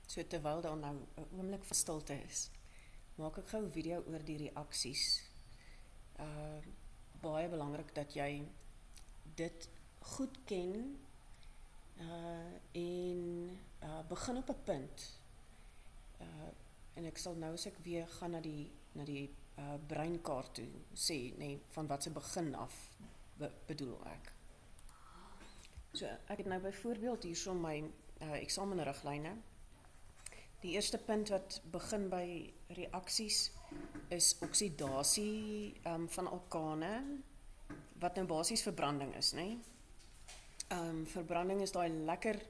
So terwyl daar nou 'n oomblik van stilte is, maak ek gou 'n video oor die reaksies. Baie belangrik dat jy dit goed ken en begin op 'n punt. En ek sal nou as ek weer gaan na die breinkaart toe sê, nee, van wat se begin af bedoel ek. So ek het nou byvoorbeeld hierso my eksamenriglyne. Die eerste punt wat begin by reaksies is oksidasie van alkane, wat nou basies verbranding is, né? Verbranding is daai lekker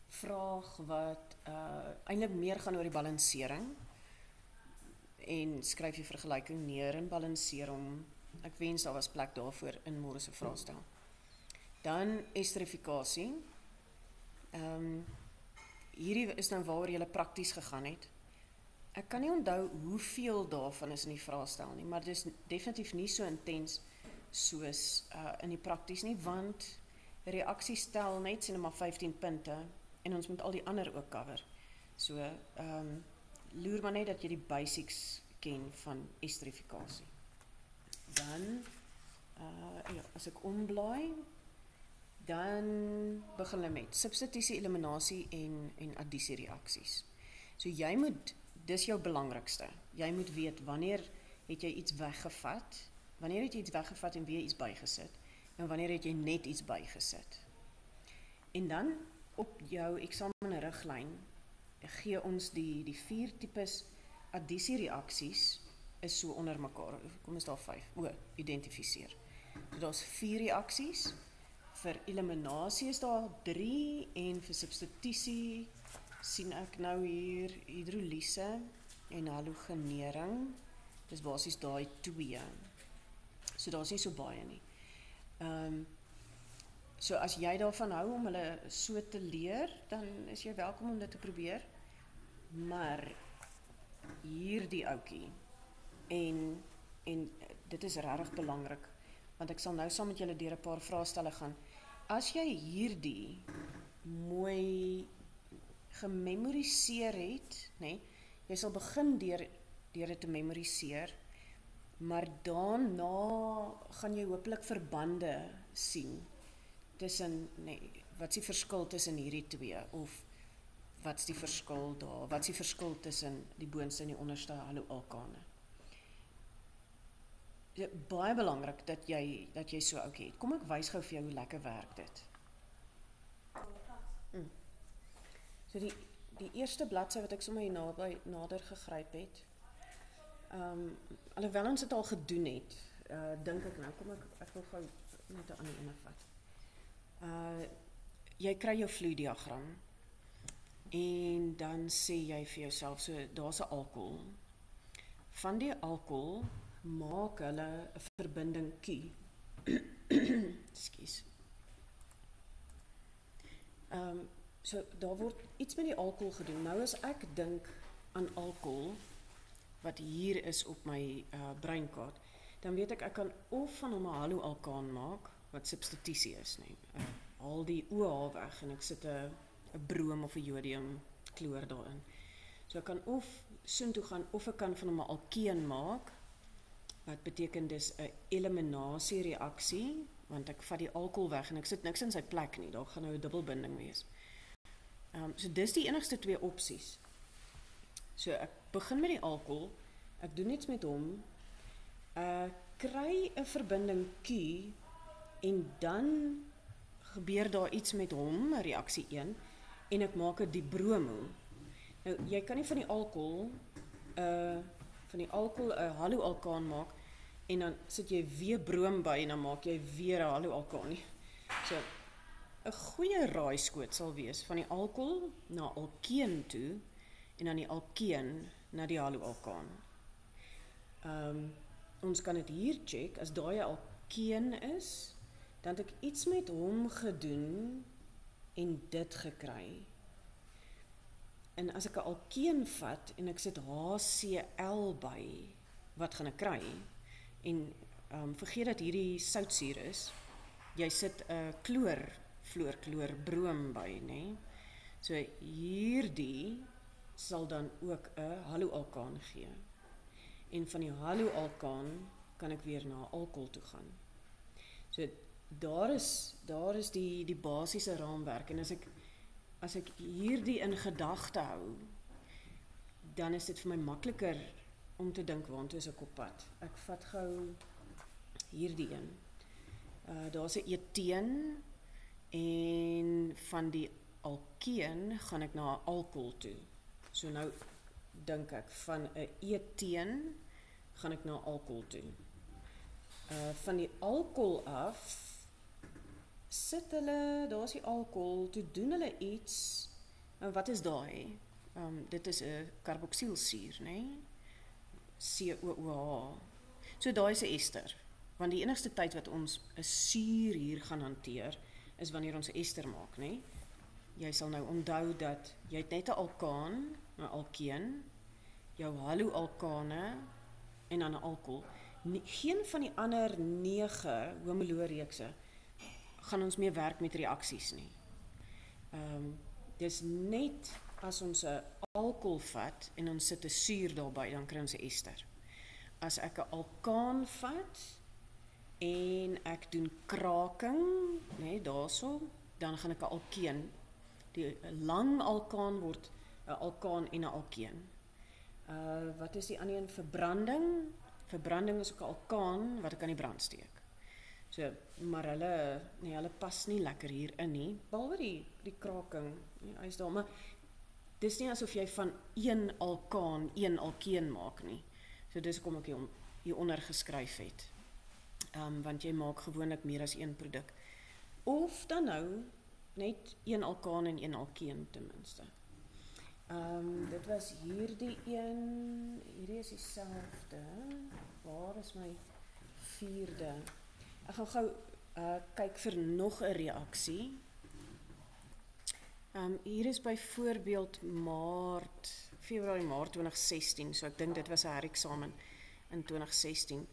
vraag wat eintlik meer gaan oor die balansering. En skryf jy vergelyking neer en balanseer hom. Ek wens daar was plek daarvoor in môre se vraestel. Dan esterifikasie. Hierdie is nou waaroor jy prakties gegaan het. Ek kan nie onthou hoeveel daarvan is in die vraestel nie, maar dit is definitief nie so intens soos in die prakties nie, want reaksie stel net sien maar 15 punte en ons moet al die ander ook cover. So loer maar net dat jy die basics ken van esterifikasie. Dan as ek omblaai, dan begin hulle met substitusie, eliminasie en addisie reaksies. So jy moet, dis jou belangrikste. Jy moet weet wanneer het jy iets weggevat, wanneer het jy iets weggevat en weer iets bygesit, en wanneer het jy net iets bygesit. En dan op jou eksamenriglyn gee ons die 4 tipes addisiereaksies is so onder mekaar. Kom is daar 5. Identifiseer. So daar's 4 reaksies. Vir eliminasie is daar 3 en vir substitusie sien ek nou hier hidroliese en halogenering. Dis basies daai 2. So daar's nie so baie nie. So as jy daarvan hou om hulle so te leer, dan is jy welkom om dit te probeer. Maar hierdie ouetjie en dit is regtig belangrik, want ek sal nou saam met julle deur 'n paar vraestelle gaan. As jy hierdie mooi gememoriseer het, nee, jy sal begin deur dit te memoriseer, maar daarna gaan jy hopelik verbande sien tussen, nee, wat is die verskil tussen hierdie 2, of wat is die verskil daar, wat is die verskil tussen die boonste en die onderste haloalkane. Baie belangrik dat jy so ouetjie het. Kom ek wys gou vir jou hoe lekker werk dit. So die eerste bladsy wat ek sommer hier nader gegryp het, alhoewel ons dit al gedoen het, dink ek nou, kom ek wil gou net 'n ander ene vat. Jy kry jou vloeidiagram en dan sê jy vir jouself, so daar's 'n alkohol. Van die alkohol maak hulle 'n verbinding Q. Ekskuus. So daar word iets met die alkohol gedoen. Nou as ek dink aan alkohol wat hier is op my breinkaart, dan weet ek kan of van hom 'n haloalkaan maak wat substitusie is, nee. Haal die OH weg en ek sit 'n brom of 'n jodium kloor daarin. So ek kan of soontoe gaan of ek kan van hom 'n alkeen maak, wat beteken dis 'n eliminasie reaksie, want ek vat die alkohol weg en ek sit niks in sy plek nie, daar gaan nou 'n dubbelbinding wees. So dis die enigste 2 opsies. So ek begin met die alkohol, ek doen iets met hom, kry 'n verbinding Q en dan gebeur daar iets met hom, reaksie 1, en ek maak 'n dibromo. Nou jy kan nie van die alkohol 'n haloalkaan maak en dan sit jy weer broom by en dan maak jy weer 'n haloalkaan nie. So 'n goeie raaiskoot sal wees van die alkohol na alkeen toe en dan die alkeen na die haloalkaan. Ons kan dit hier check, as daai 'n alkeen is, dan het ek iets met hom gedoen en dit gekry. En as ek 'n alkeen vat en ek sit HCl by, wat gaan ek kry? En vergeet dat hierdie soutsuur is. Jy sit 'n fluorkloor broom by, né? So hierdie sal dan ook 'n haloalkaan gee. En van die haloalkaan kan ek weer na alkohol toe gaan. So daar is die basiese raamwerk en as ek hierdie in gedagte hou, dan is dit vir my makliker om te dink waantoe is ek op pad. Ek vat gou hierdie een. Daar's 'n eteen en van die alkeen gaan ek na alkohol toe. So nou dink ek van 'n eteen gaan ek na alkohol toe. Van die alkohol af sit hulle, daar's die alkohol, toe doen hulle iets. En wat is daai? Dit is 'n karboksielsuur, né? COOH. So daai is 'n ester. Want die enigste tyd wat ons 'n suur hier gaan hanteer, is wanneer ons 'n ester maak, né? Jy sal nou onthou dat jy het net 'n alkaan, 'n alkeen, jou haloalkane en dan 'n alkohol. Geen van die ander 9 homoloogreekse gaan ons mee werk met reaksies nie. Dis net as ons 'n alkohol vat en ons sit 'n suur daarbey, dan kry ons 'n ester. As ek 'n alkaan vat en ek doen kraking, né, daarso, dan gaan ek 'n alkeen. Die lang alkaan word 'n alkaan en 'n alkeen. Wat is die ander een? Verbranding. Verbranding is ook 'n alkaan wat ek aan die brand steek. So, maar hulle pas nie lekker hierin nie, behalwe die kraking. Hy is daar, maar dis nie asof jy van een alkaan een alkeen maak nie. So dis hoekom ek hieronder geskryf het. Want jy maak gewoonlik meer as een produk. Of dan nou net een alkaan en een alkeen ten minste. Dit was hierdie een. Hierdie is dieselfde. Waar is my 4de? Ek gaan gou kyk vir nog 'n reaksie. Hier is byvoorbeeld Februarie Maart 2016, so ek dink dit was 'n hereksamen in 2016.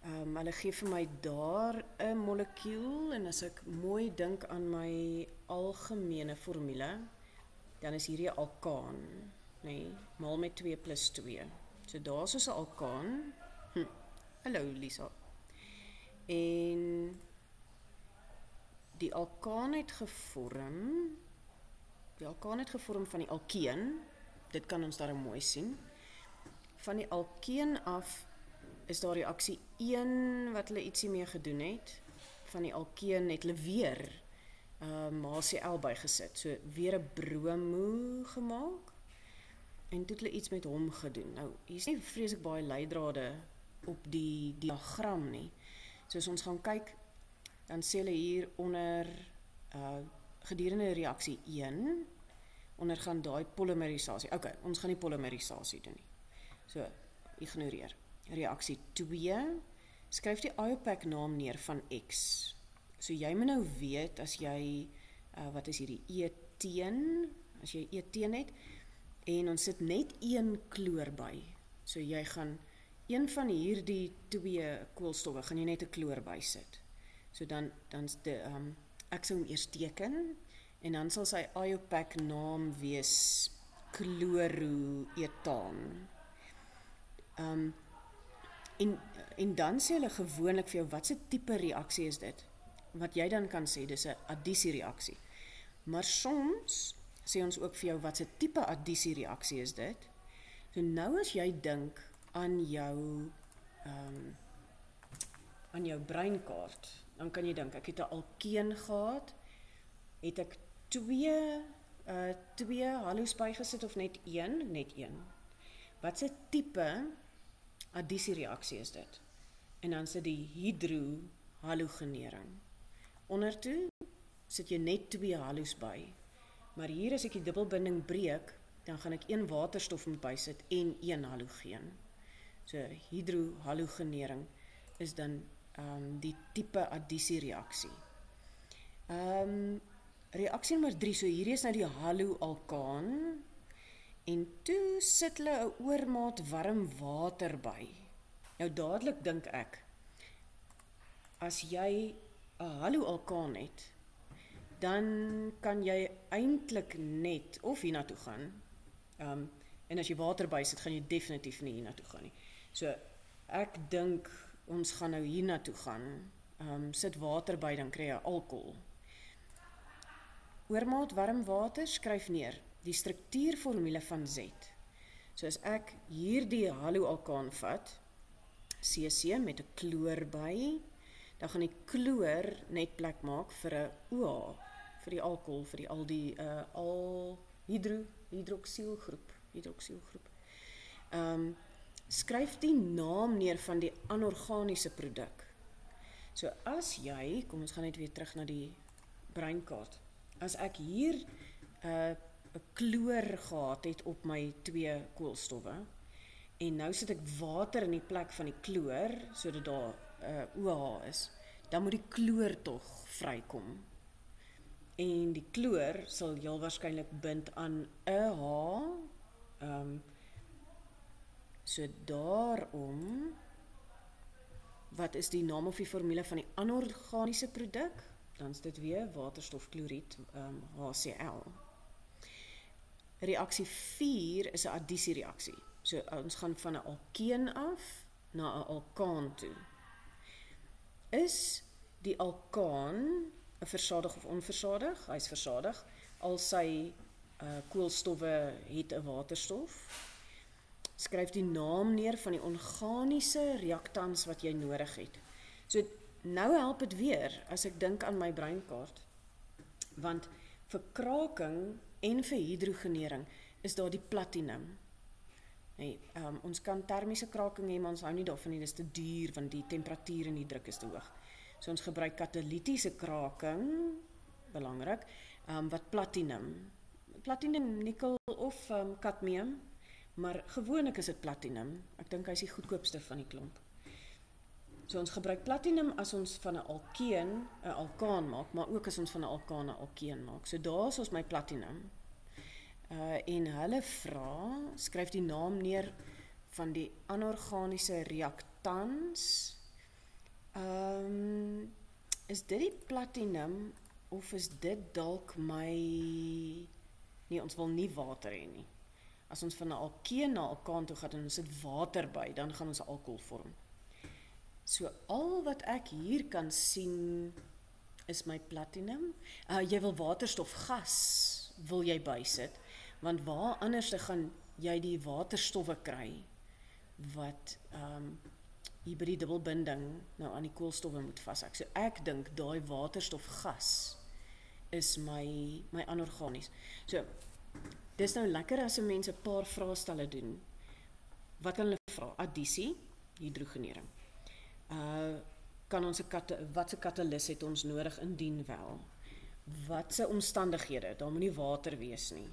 Hulle gee vir my daar 'n molekuul en as ek mooi dink aan my algemene formule, dan is hierdie 'n alkaan, nee, maal met 2 plus 2. So daar's ons 'n alkaan. Hallo Lisa. En die alkaan het gevorm van die alkeen. Dit kan ons daar mooi sien. Van die alkeen af is daar reaksie 1 wat hulle ietsie mee gedoen het. Van die alkeen het hulle weer HCl bygesit. So weer 'n bromo gemaak. En toe het hulle iets met hom gedoen. Nou, hier is nie vreeslik baie leidrade op die diagram nie. So as ons gaan kyk, dan sê hulle hier onder gedurende reaksie 1 ondergaan daai polymerisasie. Okay, ons gaan nie polymerisasie doen nie. So, ignoreer. Reaksie 2, skryf die IUPAC naam neer van X. So jy moet nou weet as jy wat is hierdie eteen, as jy eteen het en ons sit net 1 kloor by. So jy gaan een van hierdie 2 koolstowwe gaan jy net 'n kloor by sit. So dan ek sou hom eers teken en dan sal sy IUPAC naam wees chloroetaan. En dan sê hulle gewoonlik vir jou wat se tipe reaksie is dit? Wat jy dan kan sê dis 'n addisiereaksie. Maar soms sê ons ook vir jou wat se tipe addisiereaksie is dit? So nou as jy dink aan jou breinkaart, dan kan jy dink ek het 'n alkeen gehad, het ek 2 halos bygesit of net 1? Net 1. Wat se tipe addisiereaksie is dit? En dan sit die hydrohalogenering. Ondertoe sit jy net 2 halos by. Maar hier as ek die dubbelbinding breek, dan gaan ek 1 waterstof moet bysit en 1 halogeen. So hydrohalogenering is dan die tipe addisiereaksie. Reaksie nommer 3, so hierdie is nou die haloalkaan. En toe sit hulle 'n oormaat warm water by. Nou dadelik dink ek, as jy 'n haloalkaan het, dan kan jy eintlik net of hiernatoe gaan, En as jy water by sit, gaan jy definitief nie hiernatoe gaan nie. So ek dink ons gaan nou hiernatoe gaan. Sit water by, dan kry jy alkohol. Oormaat warm water, skryf neer die struktuurformule van Z. So as ek hierdie haloalkaan vat, CC met 'n kloor by, dan gaan die kloor net plek maak vir 'n OH, vir die alkohol, vir die hydroksielgroep. Skryf die naam neer van die anorganiese produk. So as jy, kom ons gaan net weer terug na die breinkaart. As ek hier 'n kloor gehad het op my 2 koolstowwe, en nou sit ek water in die plek van die kloor, sodat daar OH is, dan moet die kloor tog vrykom. En die kloor sal heel waarskynlik bind aan 'n H. So daarom, wat is die naam of die formule van die anorganiese produk? Dan is dit weer waterstofkloried, HCl. Reaksie 4 is 'n addisiereaksie. So ons gaan van 'n alkeen af na 'n alkaan toe. Is die alkaan 'n versadig of onversadig? Hy is versadig. Al sy koolstowwe het 'n waterstof. Skryf die naam neer van die organiese reaktans wat jy nodig het. So nou help dit weer as ek dink aan my breinkaart. Want vir kraking en vir hidrogenering is daar die platinum. Nee, ons kan termiese kraking hê, maar ons hou nie daarvan nie, dis te duur, want die temperatuur en die druk is te hoog. So ons gebruik katalitiese kraking, belangrik, wat platinum, nikkel of kadmium, maar gewoonlik is dit platinum. Ek dink hy is die goedkoopste van die klomp. So ons gebruik platinum as ons van 'n alkeen 'n alkaan maak, maar ook as ons van 'n alkaan 'n alkeen maak. So daar is ons my platinum. En hulle vra, skryf die naam neer van die anorganiese reaktans. Is dit die platinum of is dit dalk my... Nee, ons wil nie water hê nie. As ons van 'n alkeen na 'n alkaan toe gaan en ons sit water by, dan gaan ons 'n alkohol vorm. So al wat ek hier kan sien is my platinum. Jy wil waterstofgas, wil jy bysit, want waar anders gaan jy die waterstowwe kry wat hier by die dubbelbinding nou aan die koolstowwe moet vashak. So ek dink daai waterstofgas is my anorganies. So dis nou lekker as 'n mens 'n paar vraestelle doen. Wat kan hulle vra? Addisie, hidrogenering. Wat se katalis het ons nodig indien wel? Wat se omstandighede? Daar moet nie water wees nie.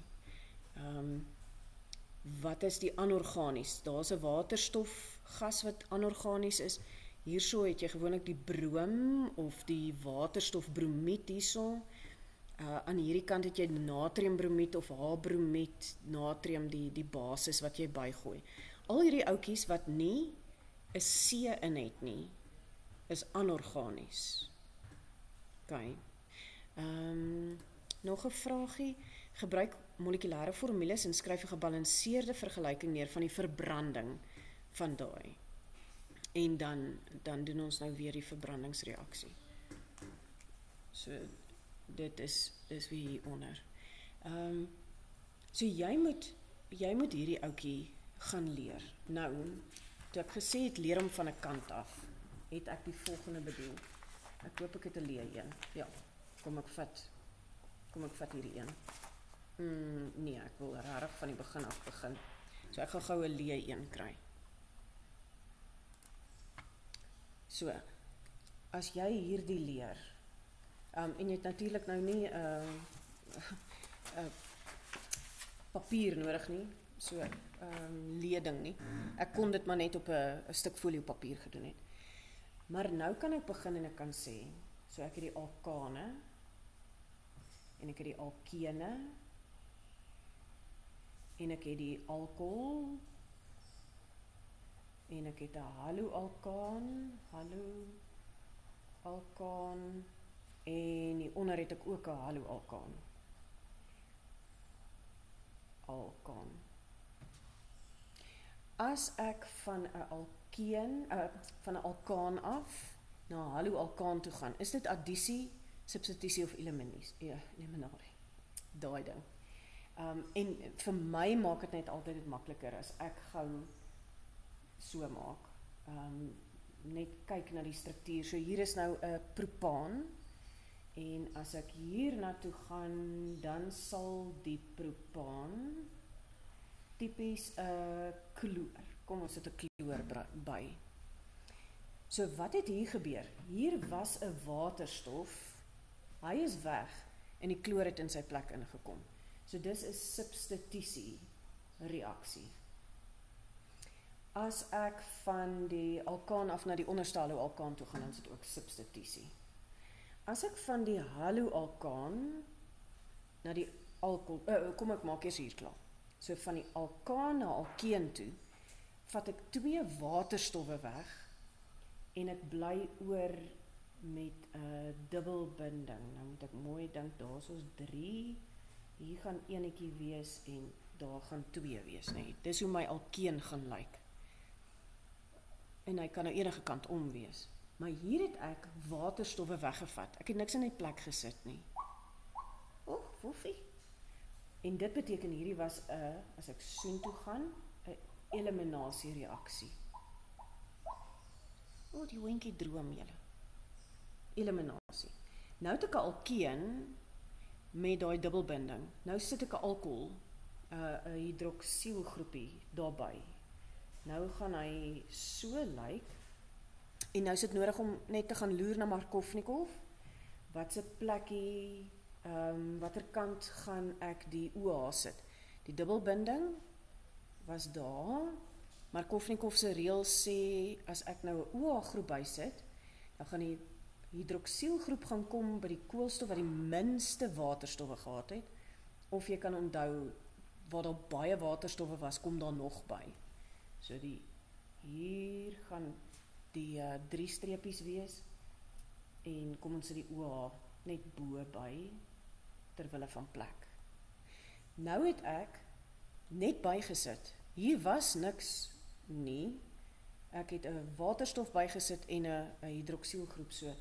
Wat is die anorganies? Daar's 'n waterstofgas wat anorganies is. Hierso het jy gewoonlik die broom of die waterstofbromied hierso. Aan hierdie kant het jy natriumbromied of H-bromied, natrium die basis wat jy bygooi. Al hierdie oudjies wat nie 'n C in het nie, is anorganies. Okay. Nog 'n vraagie. Gebruik molekulêre formules en skryf 'n gebalanseerde vergelyking neer van die verbranding van daai. En dan doen ons nou weer die verbrandingsreaksie. So dit is wie hieronder. So jy moet hierdie ouetjie gaan leer. Nou, toe ek gesê het leer hom van 'n kant af, het ek die volgende bedoel. Ek hoop ek het 'n leë een. Ja, kom ek vat hierdie een. Nee, ek wil regtig van die begin af begin. So ek gaan gou 'n leë een kry. So, as jy hierdie leer, en jy het natuurlik nou nie papier nodig nie, so leding nie. Ek kon dit maar net op 'n stuk foliopapier gedoen het. Maar nou kan ek begin en ek kan sê, so ek het die alkane en ek het die alkene en ek het die alkohol en ek het 'n haloalkaan, en hieronder het ek ook 'n haloalkaan. As ek van 'n alkeen, van 'n alkaan af na haloalkaan toe gaan, is dit addisie, substitusie of eliminasie? Daai ding. En vir my maak dit net altyd dit makliker as ek gou so maak. Net kyk na die struktuur. So hier is nou 'n propaan en as ek hier na toe gaan, dan sal die propaan tipies 'n kloor. Kom ons sit 'n kloor by. So wat het hier gebeur? Hier was 'n waterstof. Hy is weg en die kloor het in sy plek ingekom. So dis 'n substitusie reaksie. As ek van die alkaan af na die onderste haloalkaan toe gaan, dan is dit ook substitusie. As ek van die haloalkaan na die alkohol, kom ek maak eers hier klaar. So van die alkaan na alkeen toe, vat ek 2 waterstowwe weg en ek bly oor met 'n dubbelbinding. Nou moet ek mooi dink, daar is ons 3, hier gaan enetjie wees en daar gaan 2 wees, nee. Dis hoe my alkeen gaan lyk. En hy kan nou enige kant om wees. Maar hier het ek waterstowwe weggevat. Ek het niks in die plek gesit nie. Woefie. En dit beteken hierdie was 'n, as ek soontoe gaan, 'n eliminasiereaksie. Die hondjie droom julle. Eliminasie. Nou het ek 'n alkeen met daai dubbelbinding. Nou sit ek 'n alkohol, 'n hidroksielgroepie daarby. Nou gaan hy so lyk. En nou is dit nodig om net te gaan loer na Markovnikov. Wat se plekkie, watter kant gaan ek die OH sit? Die dubbelbinding was daar. Markovnikov se reël sê, as ek nou 'n OH groep bysit, dan gaan die hidroksielgroep gaan kom by die koolstof wat die minste waterstowwe gehad het. Of jy kan onthou, waar daar baie waterstowwe was, kom daar nog by. So hier gaan die 3 streepies wees, en kom ons sit die OH net bo by, terwille van plek. Nou het ek net bygesit. Hier was niks nie. Ek het 'n waterstof bygesit en 'n hidroksielgroep. So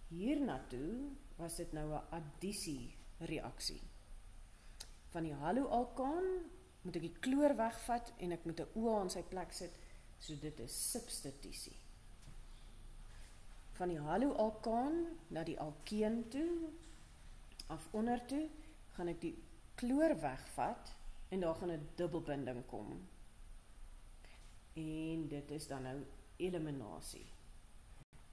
hiernatoe was dit nou 'n addisie reaksie. Van die haloalkaan moet ek die kloor wegvat en ek moet 'n OH in sy plek sit. So dit is substitusie. Van die haloalkaan na die alkeen toe, af onder toe, gaan ek die kloor wegvat en daar gaan 'n dubbelbinding kom. En dit is dan nou eliminasie.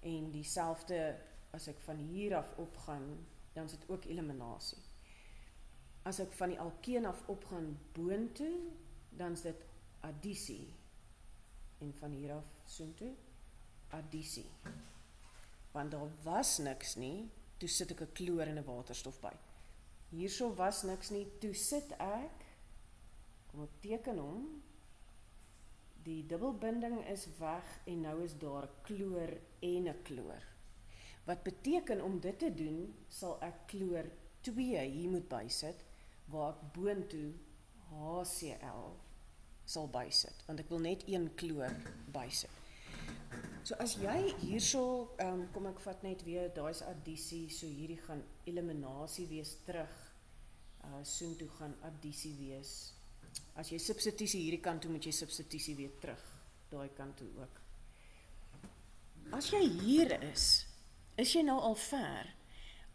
En dieselfde as ek van hier af opgaan, dan is dit ook eliminasie. As ek van die alkeen af opgaan boontoe, dan is dit addisie. En van hier af soontoe, addisie. Want daar was niks nie, toe sit ek 'n kloor en 'n waterstof by. Hierso was niks nie, toe sit ek, kom ek teken hom, die dubbelbinding is weg en nou is daar 'n kloor en 'n kloor. Wat beteken om dit te doen, sal ek kloor 2 hier moet bysit, waar ek boontoe HCl sal bysit, want ek wil net 1 kloor bysit. So as jy hierso, kom ek vat net weer, daar is addisie, so hierdie gaan eliminasie wees terug, soontoe gaan addisie wees. As jy substitusie hierdie kant toe, moet jy substitusie weer terug, daai kant toe ook. As jy hier is jy nou al ver,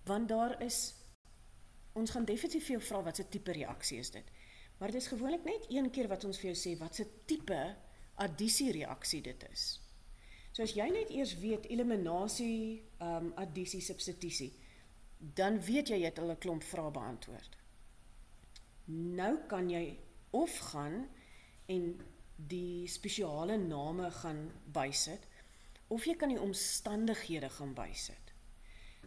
want daar is, ons gaan definitief vir jou vra wat se tipe reaksie is dit. Maar dit is gewoonlik net 1 keer wat ons vir jou sê wat se tipe addisiereaksie dit is. So as jy net eers weet eliminasie, addisie, substitusie, dan weet jy het al 'n klomp vrae beantwoord. Nou kan jy of gaan en die spesiale name gaan bysit, of jy kan die omstandighede gaan bysit.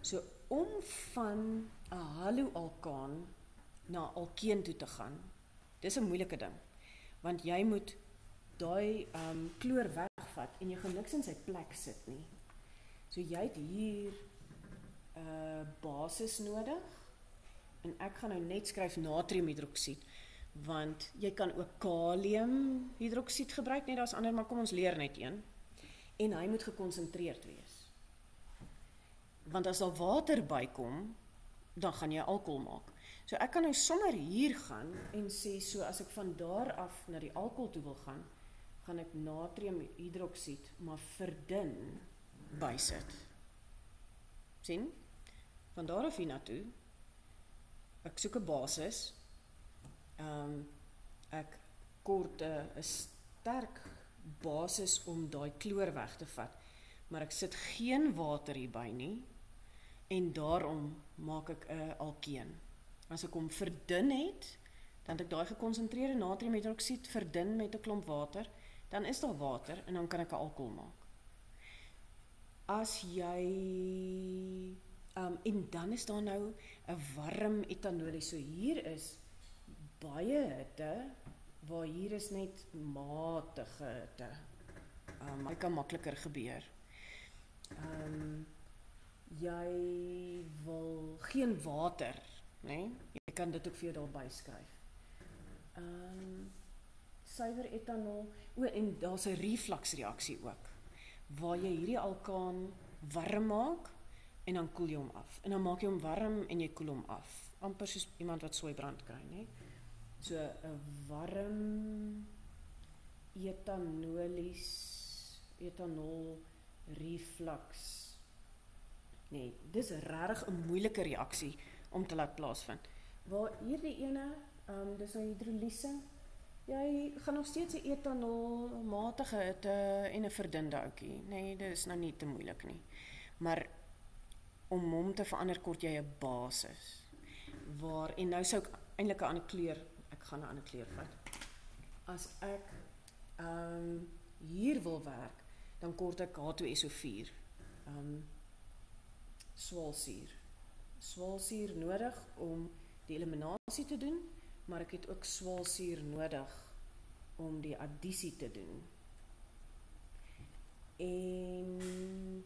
So om van 'n haloalkaan na alkeen toe te gaan, dis 'n moeilike ding, want jy moet daai kloor wegvat en jy gaan niks in sy plek sit nie. So jy het hier 'n basis nodig, en ek gaan nou net skryf natriumhidroksied, Want jy kan ook kaliumhidroksied gebruik, net daar's ander, maar kom ons leer net een. En hy moet gekonsentreerd wees. Want as daar water bykom, dan gaan jy alkohol maak. So ek kan nou sommer hier gaan en sê, so as ek van daar af na die alkohol toe wil gaan ek natriumhidroksied, maar verdun bysit. Sien? Van daar af hiernatoe, ek soek 'n basis, ek kort 'n sterk basis om daai kloor weg te vat, maar ek sit geen water hierby nie, en daarom maak ek 'n alkeen. As ek hom verdun het, dan het ek daai gekonsentreerde natriumhidroksied verdun met 'n klomp water, dan is daar water en dan kan ek 'n alkohol maak. As jy en dan is daar nou 'n warm etanolie. So hier is baie hitte, waar hier is net matige hitte. Dit kan makliker gebeur. Jy wil geen water, né? Jy kan dit ook vir jou daarby skryf. Suiwer etanol, en daar's 'n refluxreaksie ook, waar jy hierdie alkaan warm maak, en dan koel jy hom af. En dan maak jy hom warm en jy koel hom af. Amper soos iemand wat sooibrand kry, né? So 'n warm etanol reflux. Nee, dis regtig 'n moeilike reaksie om te laat plaasvind. Waar hierdie ene, dis nou hidroliese, jy gaan nog steeds 'n etanol, matige hitte en 'n verdunde ouetjie. Nee, dit is nou nie te moeilik nie. Maar om hom te verander kort jy 'n basis. En nou sou ek eintlik 'n ander kleur, ek gaan 'n ander kleur vat. As ek hier wil werk, dan kort ek H2SO4. Swaalsuur. Swaalsuur nodig om die eliminasie te doen, maar ek het ook swaalsuur nodig om die addisie te doen. En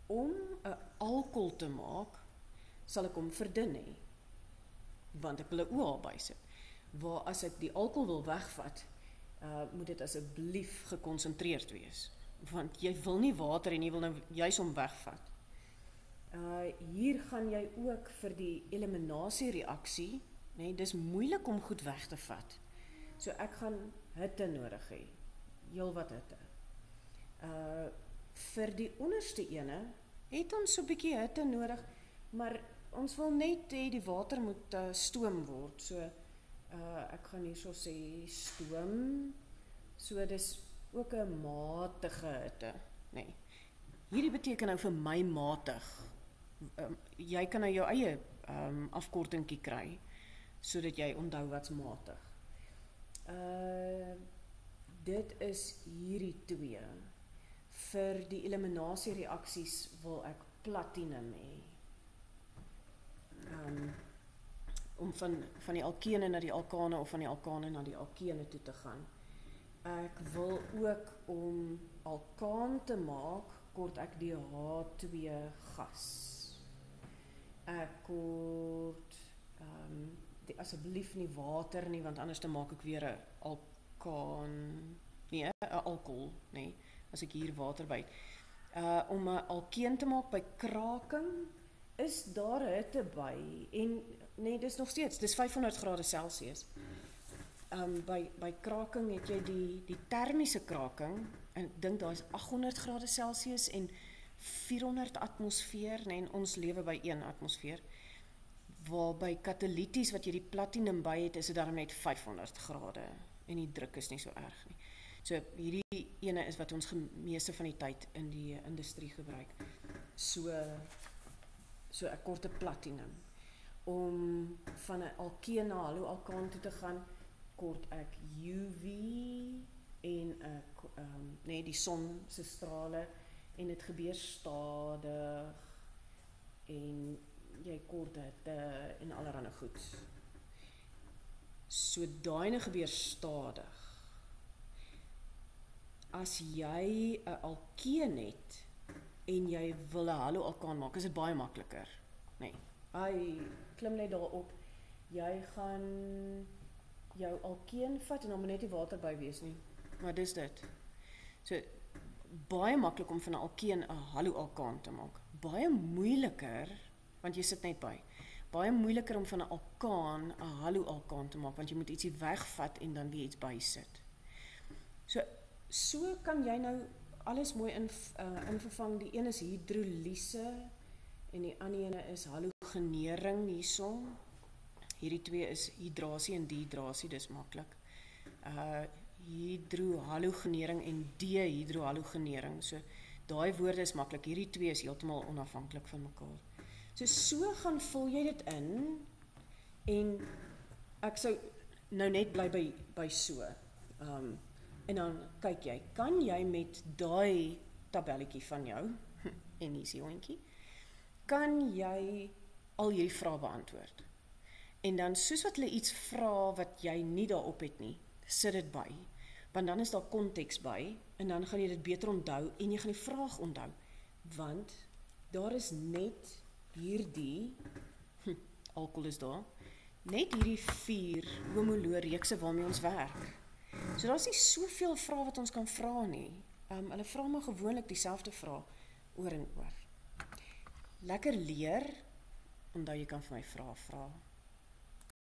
om 'n alkohol te maak, sal ek hom verdun hê, want ek wil 'n OH bysit. Waar as ek die alkohol wil wegvat, moet dit asseblief gekonsentreerd wees, want jy wil nie water en jy wil nou juis hom wegvat. Hier gaan jy ook vir die eliminasie reaksie, nee, dis moeilik om goed weg te vat. So ek gaan hitte nodig hê, heel wat hitte. Vir die onderste ene het ons so 'n bietjie hitte nodig, maar ons wil net hê die water moet stoom word. So ek gaan hierso sê stoom. So dis ook 'n matige hitte, nee. Hierdie beteken nou vir my matig. Jy kan nou jou eie afkortingkie kry, sodat jy onthou wat's matig. Dit is hierdie twee. Vir die eliminasie reaksies wil ek platinum hê. Om van die alkene na die alkane of van die alkane na die alkene toe te gaan. Ek wil ook om alkaan te maak, kort ek die H2 gas. Ek kort asseblief nie water nie, want anders dan maak ek weer 'n alkaan, nee, 'n alkohol, nee, as ek hier water by. Om 'n alkeen te maak by kraking, is daar hitte by, en nee, dis nog steeds, dis 500 grade Celsius. By kraking het jy die termiese kraking, en ek dink daar is 800 grade Celsius en 400 atmosfeer, nee, en ons lewe by 1 atmosfeer. Waar by katalyties wat jy die platinum by het, is dit daarom net 500 grade, en die druk is nie so erg nie. So hierdie ene is wat ons meeste van die tyd in die industrie gebruik. So ek kort 'n platinum. Om van 'n alkeen na haloalkaan toe te gaan, kort ek UV en ek nee, die son se strale, en dit gebeur stadig en jy kort dit en allerhande goed. So daai gebeur stadig. As jy 'n alkeen het en jy wil 'n haloalkaan maak, is dit baie makliker. Nee. Klim net daarop. Jy gaan jou alkeen vat en dan moet net die water by wees nie. Maar dis dit. So baie maklik om van 'n alkeen 'n haloalkaan te maak. Baie moeiliker want jy sit net by. Baie moeiliker om van 'n alkaan 'n haloalkaan te maak want jy moet ietsie wegvat en dan weer iets bysit. So kan jy nou alles mooi invervang. Die een is hidroliese en die ander ene is halogenering hierson. Hierdie twee is hidrasie en dehydrasie, dis maklik. Hydrohalogenering en dehydrohalogenering. So daai woorde is maklik. Hierdie twee is heeltemal onafhanklik van mekaar. So gaan vul jy dit in en ek sou nou net bly by so. En dan kyk jy, kan jy met daai tabelletjie van jou en hier is die hondjie, kan jy al hierdie vrae beantwoord? En dan soos wat hulle iets vra wat jy nie daarop het nie, sit dit by. Want dan is daar konteks by en dan gaan jy dit beter onthou en jy gaan die vraag onthou. Want daar is net hierdie alkohol is daar. Net hierdie 4 homoloë reekse waarmee ons werk. So daar's nie soveel vrae wat ons kan vra nie. Hulle vra maar gewoonlik dieselfde vraag oor en oor. Lekker leer, omdat jy kan vir my vrae vra.